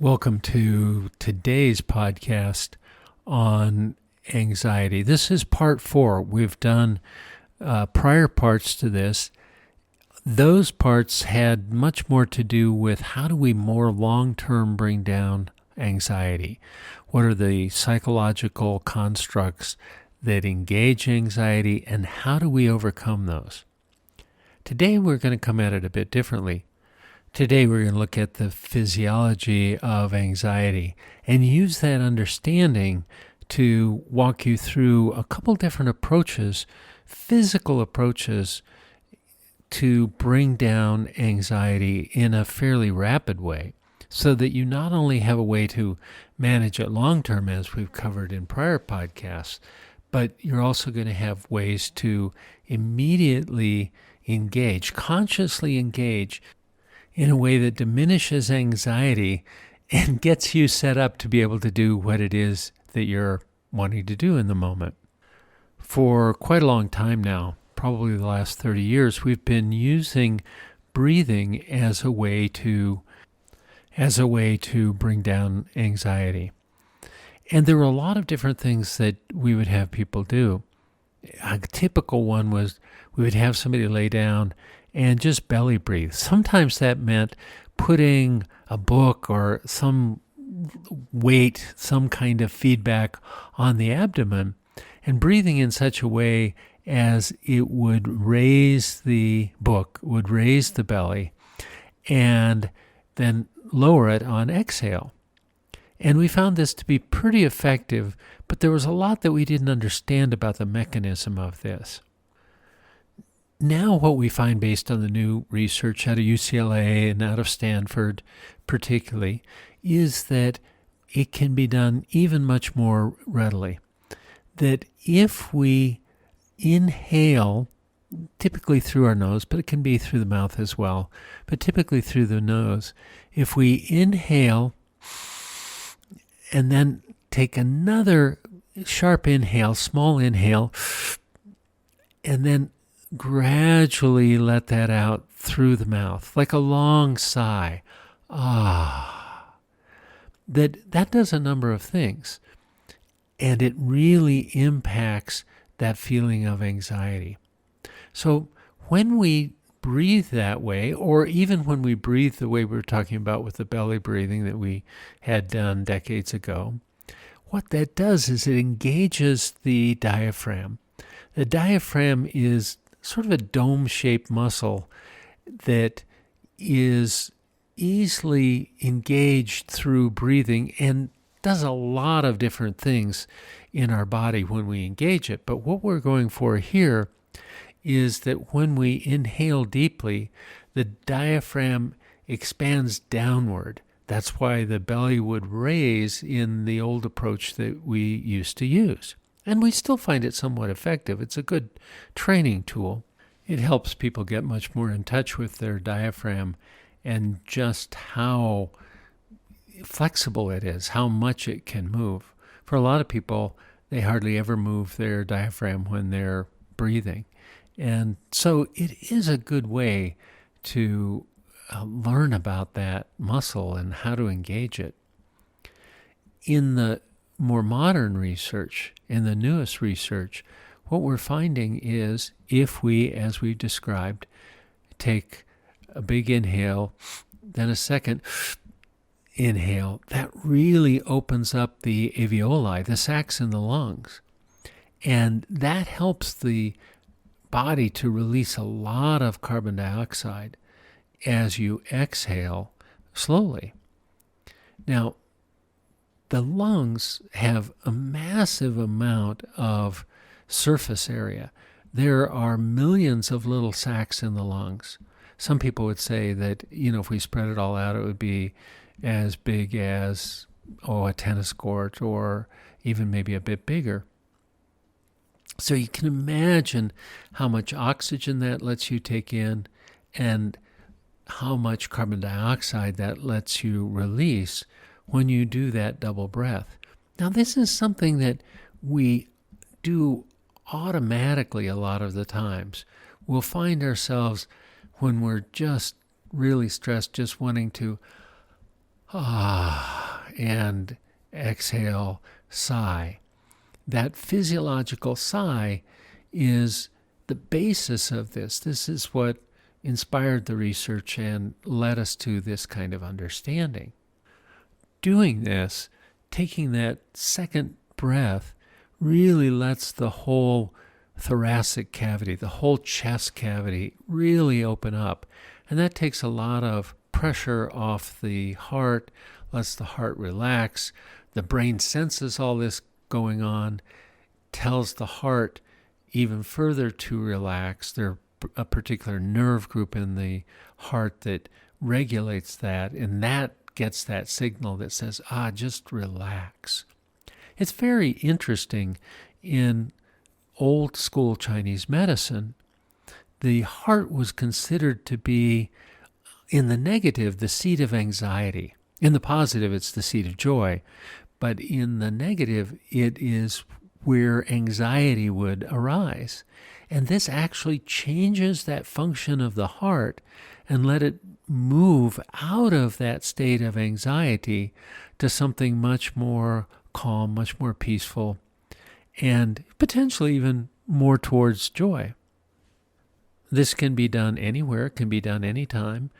Welcome to today's podcast on anxiety. This is part 4. We've done prior parts to this. Those parts had much more to do with how do we more long-term bring down anxiety? What are the psychological constructs that engage anxiety, and how do we overcome those? Today we're going to come at it a bit differently. Today we're going to look at the physiology of anxiety and use that understanding to walk you through a couple different approaches, physical approaches, to bring down anxiety in a fairly rapid way so that you not only have a way to manage it long-term, as we've covered in prior podcasts, but you're also going to have ways to immediately engage, consciously engage, in a way that diminishes anxiety and gets you set up to be able to do what it is that you're wanting to do in the moment. For quite a long time now, probably the last 30 years, we've been using breathing as a way to bring down anxiety. And there were a lot of different things that we would have people do. A typical one was we would have somebody lay down and just belly breathe. Sometimes that meant putting a book or some weight, some kind of feedback on the abdomen and breathing in such a way as it would raise the book, would raise the belly, and then lower it on exhale. And we found this to be pretty effective, but there was a lot that we didn't understand about the mechanism of this. Now what we find based on the new research out of UCLA and out of Stanford particularly is that it can be done even much more readily. That if we inhale, typically through our nose, but it can be through the mouth as well, but typically through the nose, if we inhale and then take another sharp inhale, small inhale, and then gradually let that out through the mouth, like a long sigh. That does a number of things, and it really impacts that feeling of anxiety. So when we breathe that way, or even when we breathe the way we were talking about with the belly breathing that we had done decades ago, what that does is it engages the diaphragm. The diaphragm is sort of a dome-shaped muscle that is easily engaged through breathing and does a lot of different things in our body when we engage it. But what we're going for here is that when we inhale deeply, the diaphragm expands downward. That's why the belly would raise in the old approach that we used to use. And we still find it somewhat effective. It's a good training tool. It helps people get much more in touch with their diaphragm and just how flexible it is, how much it can move. For a lot of people, they hardly ever move their diaphragm when they're breathing. And so it is a good way to learn about that muscle and how to engage it. In the more modern research, in the newest research, what we're finding is if we, as we've described, take a big inhale, then a second inhale, that really opens up the alveoli, the sacs in the lungs. And that helps the body to release a lot of carbon dioxide as you exhale slowly. Now, the lungs have a massive amount of surface area. There are millions of little sacs in the lungs. Some people would say that, if we spread it all out, it would be as big as, a tennis court or even maybe a bit bigger. So you can imagine how much oxygen that lets you take in and how much carbon dioxide that lets you release when you do that double breath. Now, this is something that we do automatically a lot of the times. We'll find ourselves when we're just really stressed, just wanting to and exhale, sigh. That physiological sigh is the basis of this. This is what inspired the research and led us to this kind of understanding. Doing this, taking that second breath, really lets the whole thoracic cavity, the whole chest cavity really open up. And that takes a lot of pressure off the heart, lets the heart relax. The brain senses all this going on, tells the heart even further to relax. There's a particular nerve group in the heart that regulates that, and that gets that signal that says, just relax. It's very interesting. In old school Chinese medicine, the heart was considered to be, in the negative, the seat of anxiety. In the positive, it's the seat of joy. But in the negative, it is where anxiety would arise. And this actually changes that function of the heart and let it move out of that state of anxiety to something much more calm, much more peaceful, and potentially even more towards joy. This can be done anywhere, it can be done anytime.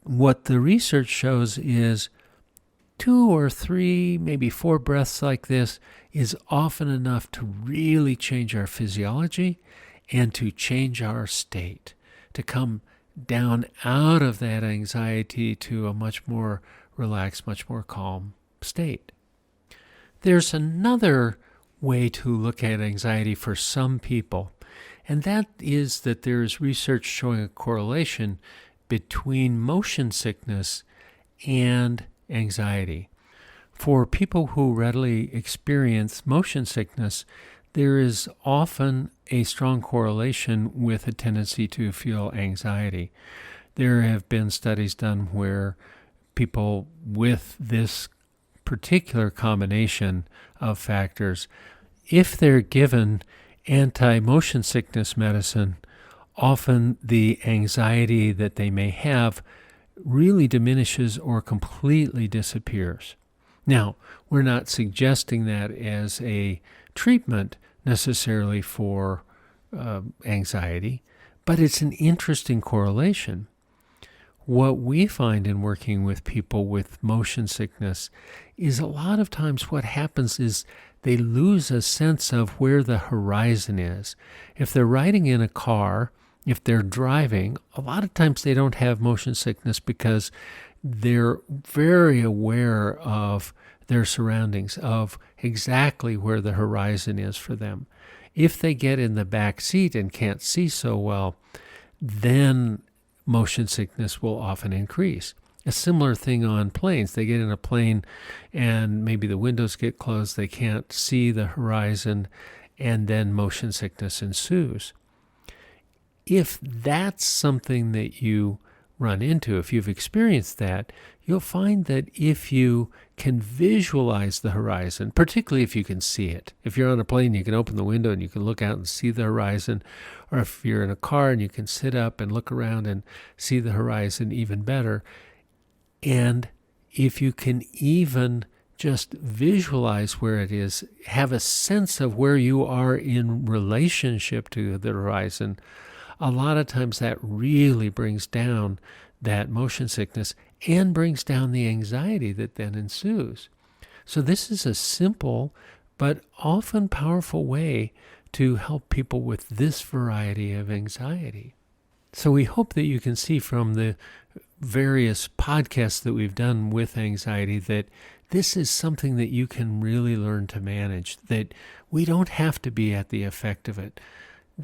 What the research shows is 2 or 3, maybe 4 breaths like this is often enough to really change our physiology and to change our state, to come down out of that anxiety to a much more relaxed, much more calm state. There's another way to look at anxiety for some people, and that is that there's research showing a correlation between motion sickness and anxiety. For people who readily experience motion sickness, there is often a strong correlation with a tendency to feel anxiety. There have been studies done where people with this particular combination of factors, if they're given anti-motion sickness medicine, often the anxiety that they may have really diminishes or completely disappears. Now, we're not suggesting that as a treatment necessarily for anxiety, but it's an interesting correlation. What we find in working with people with motion sickness is a lot of times what happens is they lose a sense of where the horizon is. If they're riding in a car, if they're driving, a lot of times they don't have motion sickness because they're very aware of their surroundings, of exactly where the horizon is for them. If they get in the back seat and can't see so well, then motion sickness will often increase. A similar thing on planes. They get in a plane and maybe the windows get closed, they can't see the horizon, and then motion sickness ensues. If that's something that you run into, if you've experienced that, you'll find that if you can visualize the horizon, particularly if you can see it. If you're on a plane, you can open the window and you can look out and see the horizon. Or if you're in a car and you can sit up and look around and see the horizon, even better. And if you can even just visualize where it is, have a sense of where you are in relationship to the horizon, a lot of times that really brings down that motion sickness and brings down the anxiety that then ensues. So this is a simple but often powerful way to help people with this variety of anxiety. So we hope that you can see from the various podcasts that we've done with anxiety that this is something that you can really learn to manage, that we don't have to be at the effect of it.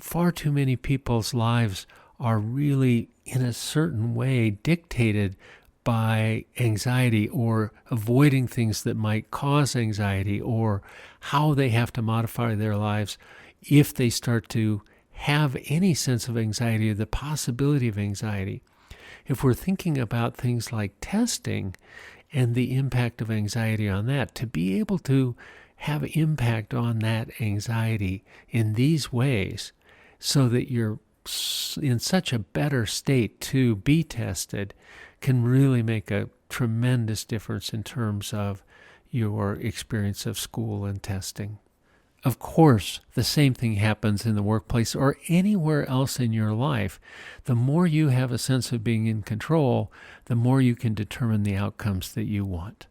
Far too many people's lives are really, in a certain way, dictated by anxiety or avoiding things that might cause anxiety or how they have to modify their lives if they start to have any sense of anxiety or the possibility of anxiety. If we're thinking about things like testing and the impact of anxiety on that, to be able to have impact on that anxiety in these ways so that you're in such a better state to be tested can really make a tremendous difference in terms of your experience of school and testing. Of course, the same thing happens in the workplace or anywhere else in your life. The more you have a sense of being in control, the more you can determine the outcomes that you want.